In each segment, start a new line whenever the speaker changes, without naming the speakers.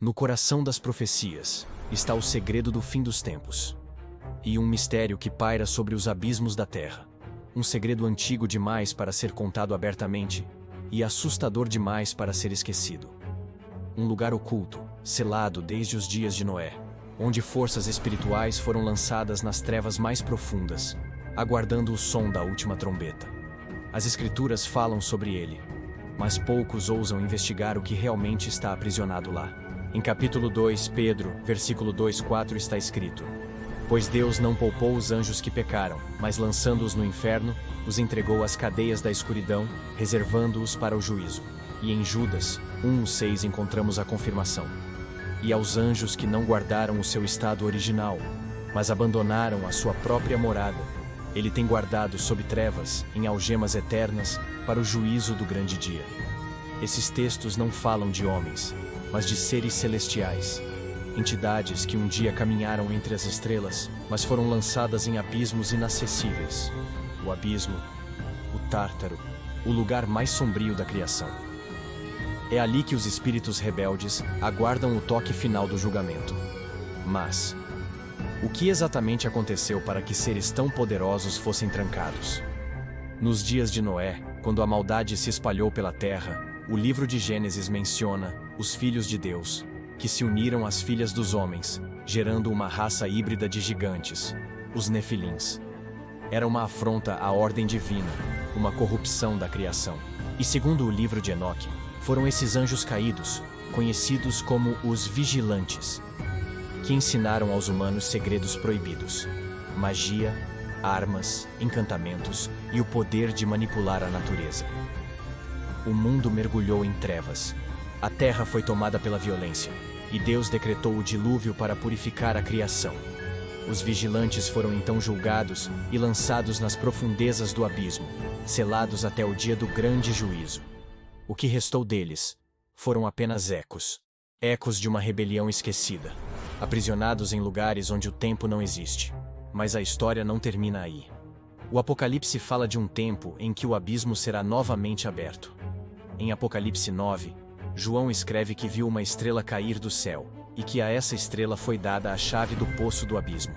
No coração das profecias está o segredo do fim dos tempos. E um mistério que paira sobre os abismos da terra. Um segredo antigo demais para ser contado abertamente e assustador demais para ser esquecido. Um lugar oculto, selado desde os dias de Noé, onde forças espirituais foram lançadas nas trevas mais profundas, aguardando o som da última trombeta. As Escrituras falam sobre ele, mas poucos ousam investigar o que realmente está aprisionado lá. Em capítulo 2, Pedro, versículo 2:4 está escrito: Pois Deus não poupou os anjos que pecaram, mas lançando-os no inferno, os entregou às cadeias da escuridão, reservando-os para o juízo. E em Judas 1:6 encontramos a confirmação. E aos anjos que não guardaram o seu estado original, mas abandonaram a sua própria morada, ele tem guardado sob trevas, em algemas eternas, para o juízo do grande dia. Esses textos não falam de homens, mas de seres celestiais, entidades que um dia caminharam entre as estrelas, mas foram lançadas em abismos inacessíveis. O abismo, o Tártaro, o lugar mais sombrio da criação. É ali que os espíritos rebeldes aguardam o toque final do julgamento. Mas o que exatamente aconteceu para que seres tão poderosos fossem trancados? Nos dias de Noé, quando a maldade se espalhou pela terra, o livro de Gênesis menciona os filhos de Deus, que se uniram às filhas dos homens, gerando uma raça híbrida de gigantes, os Nefilins. Era uma afronta à ordem divina, uma corrupção da criação. E segundo o livro de Enoque, foram esses anjos caídos, conhecidos como os vigilantes, que ensinaram aos humanos segredos proibidos, magia, armas, encantamentos e o poder de manipular a natureza. O mundo mergulhou em trevas. A terra foi tomada pela violência, e Deus decretou o dilúvio para purificar a criação. Os vigilantes foram então julgados e lançados nas profundezas do abismo, selados até o dia do grande juízo. O que restou deles foram apenas ecos, ecos de uma rebelião esquecida, aprisionados em lugares onde o tempo não existe. Mas a história não termina aí. O Apocalipse fala de um tempo em que o abismo será novamente aberto. Em Apocalipse 9, João escreve que viu uma estrela cair do céu, e que a essa estrela foi dada a chave do poço do abismo.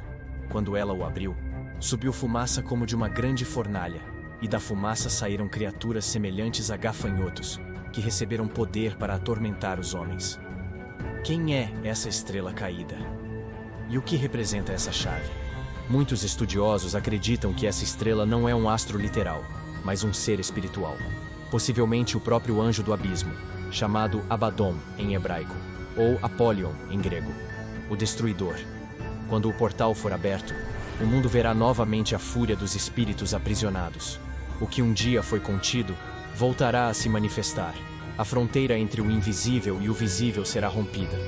Quando ela o abriu, subiu fumaça como de uma grande fornalha, e da fumaça saíram criaturas semelhantes a gafanhotos, que receberam poder para atormentar os homens. Quem é essa estrela caída? E o que representa essa chave? Muitos estudiosos acreditam que essa estrela não é um astro literal, mas um ser espiritual. Possivelmente o próprio anjo do abismo, chamado Abaddon em hebraico, ou Apollyon em grego, o destruidor. Quando o portal for aberto, o mundo verá novamente a fúria dos espíritos aprisionados. O que um dia foi contido, voltará a se manifestar. A fronteira entre o invisível e o visível será rompida.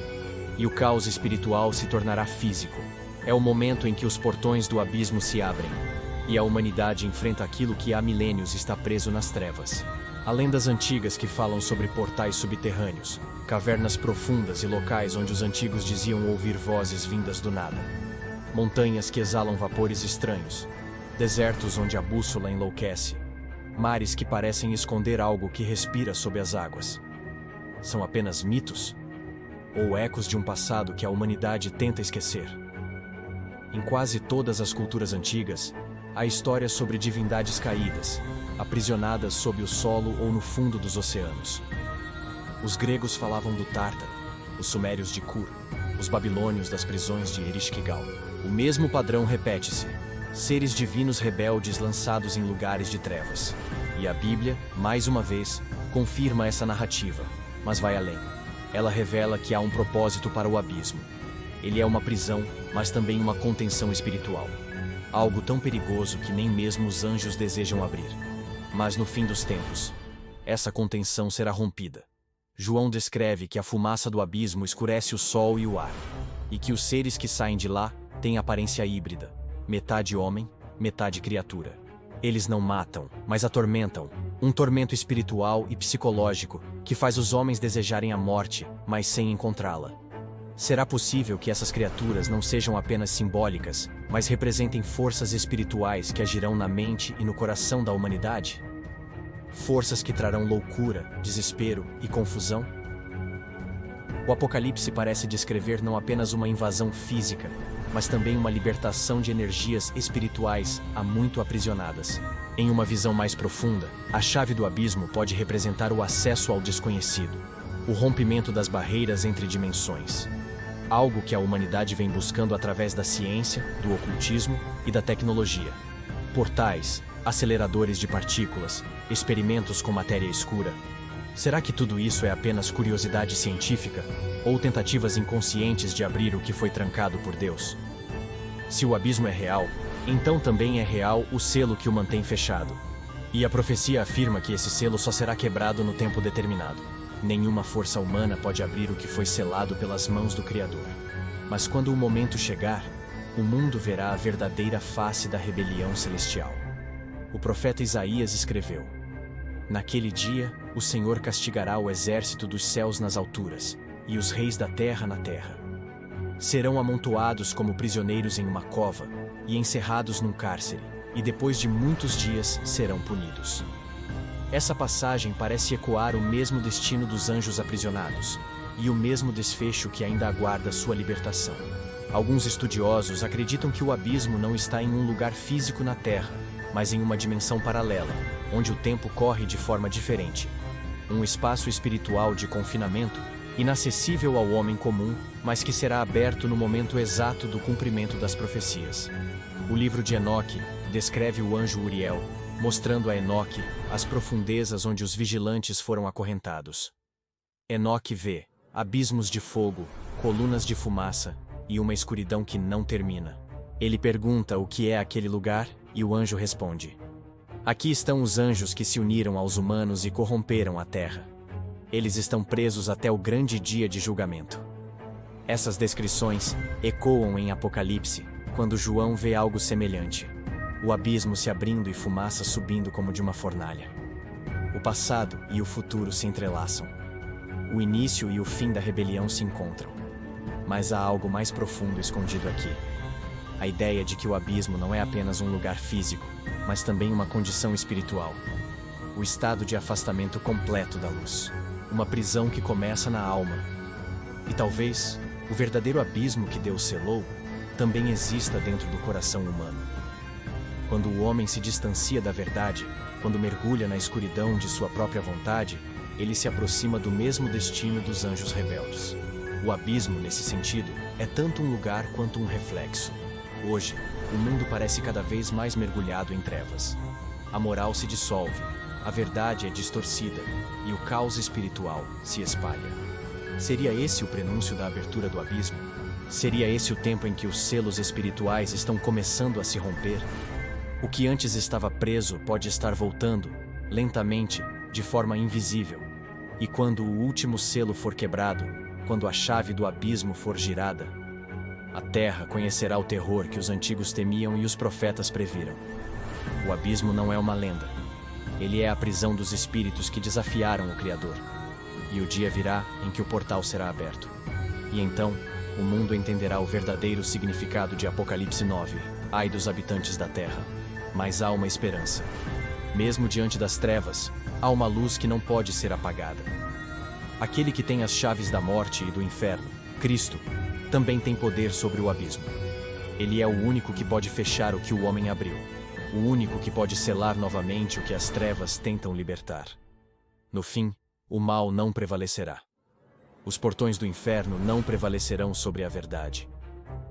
E o caos espiritual se tornará físico. É o momento em que os portões do abismo se abrem, e a humanidade enfrenta aquilo que há milênios está preso nas trevas. Há lendas antigas que falam sobre portais subterrâneos, cavernas profundas e locais onde os antigos diziam ouvir vozes vindas do nada. Montanhas que exalam vapores estranhos, desertos onde a bússola enlouquece, mares que parecem esconder algo que respira sob as águas. São apenas mitos? Ou ecos de um passado que a humanidade tenta esquecer? Em quase todas as culturas antigas, há histórias sobre divindades caídas, aprisionadas sob o solo ou no fundo dos oceanos. Os gregos falavam do Tártaro, os sumérios de Kur, os babilônios das prisões de Erishkigal. O mesmo padrão repete-se: seres divinos rebeldes lançados em lugares de trevas. E a Bíblia, mais uma vez, confirma essa narrativa, mas vai além. Ela revela que há um propósito para o abismo. Ele é uma prisão, mas também uma contenção espiritual. Algo tão perigoso que nem mesmo os anjos desejam abrir. Mas no fim dos tempos, essa contenção será rompida. João descreve que a fumaça do abismo escurece o sol e o ar, e que os seres que saem de lá têm aparência híbrida, metade homem, metade criatura. Eles não matam, mas atormentam, um tormento espiritual e psicológico que faz os homens desejarem a morte, mas sem encontrá-la. Será possível que essas criaturas não sejam apenas simbólicas, mas representem forças espirituais que agirão na mente e no coração da humanidade? Forças que trarão loucura, desespero e confusão? O Apocalipse parece descrever não apenas uma invasão física, mas também uma libertação de energias espirituais há muito aprisionadas. Em uma visão mais profunda, a chave do abismo pode representar o acesso ao desconhecido, o rompimento das barreiras entre dimensões. Algo que a humanidade vem buscando através da ciência, do ocultismo e da tecnologia. Portais, aceleradores de partículas, experimentos com matéria escura. Será que tudo isso é apenas curiosidade científica ou tentativas inconscientes de abrir o que foi trancado por Deus? Se o abismo é real, então também é real o selo que o mantém fechado. E a profecia afirma que esse selo só será quebrado no tempo determinado. Nenhuma força humana pode abrir o que foi selado pelas mãos do Criador. Mas quando o momento chegar, o mundo verá a verdadeira face da rebelião celestial. O profeta Isaías escreveu: Naquele dia, o Senhor castigará o exército dos céus nas alturas, e os reis da terra na terra. Serão amontoados como prisioneiros em uma cova, e encerrados num cárcere, e depois de muitos dias serão punidos. Essa passagem parece ecoar o mesmo destino dos anjos aprisionados, e o mesmo desfecho que ainda aguarda sua libertação. Alguns estudiosos acreditam que o abismo não está em um lugar físico na Terra, mas em uma dimensão paralela, onde o tempo corre de forma diferente. Um espaço espiritual de confinamento, inacessível ao homem comum, mas que será aberto no momento exato do cumprimento das profecias. O livro de Enoque descreve o anjo Uriel, mostrando a Enoque as profundezas onde os vigilantes foram acorrentados. Enoque vê abismos de fogo, colunas de fumaça e uma escuridão que não termina. Ele pergunta o que é aquele lugar e o anjo responde: Aqui estão os anjos que se uniram aos humanos e corromperam a terra. Eles estão presos até o grande dia de julgamento. Essas descrições ecoam em Apocalipse, quando João vê algo semelhante. O abismo se abrindo e fumaça subindo como de uma fornalha. O passado e o futuro se entrelaçam. O início e o fim da rebelião se encontram. Mas há algo mais profundo escondido aqui. A ideia de que o abismo não é apenas um lugar físico, mas também uma condição espiritual. O estado de afastamento completo da luz. Uma prisão que começa na alma. E talvez o verdadeiro abismo que Deus selou também exista dentro do coração humano. Quando o homem se distancia da verdade, quando mergulha na escuridão de sua própria vontade, ele se aproxima do mesmo destino dos anjos rebeldes. O abismo, nesse sentido, é tanto um lugar quanto um reflexo. Hoje, o mundo parece cada vez mais mergulhado em trevas. A moral se dissolve, a verdade é distorcida e o caos espiritual se espalha. Seria esse o prenúncio da abertura do abismo? Seria esse o tempo em que os selos espirituais estão começando a se romper? O que antes estava preso pode estar voltando, lentamente, de forma invisível. E quando o último selo for quebrado, quando a chave do abismo for girada, a terra conhecerá o terror que os antigos temiam e os profetas previram. O abismo não é uma lenda. Ele é a prisão dos espíritos que desafiaram o Criador. E o dia virá em que o portal será aberto. E então, o mundo entenderá o verdadeiro significado de Apocalipse 9. Ai dos habitantes da terra. Mas há uma esperança. Mesmo diante das trevas, há uma luz que não pode ser apagada. Aquele que tem as chaves da morte e do inferno, Cristo, também tem poder sobre o abismo. Ele é o único que pode fechar o que o homem abriu. O único que pode selar novamente o que as trevas tentam libertar. No fim, o mal não prevalecerá. Os portões do inferno não prevalecerão sobre a verdade.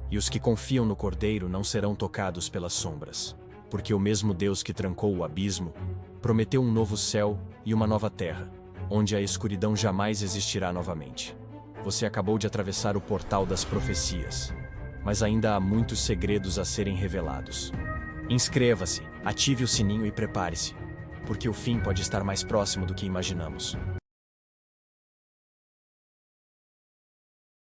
E os que confiam no Cordeiro não serão tocados pelas sombras. Porque o mesmo Deus que trancou o abismo, prometeu um novo céu e uma nova terra, onde a escuridão jamais existirá novamente. Você acabou de atravessar o portal das profecias, mas ainda há muitos segredos a serem revelados. Inscreva-se, ative o sininho e prepare-se, porque o fim pode estar mais próximo do que imaginamos.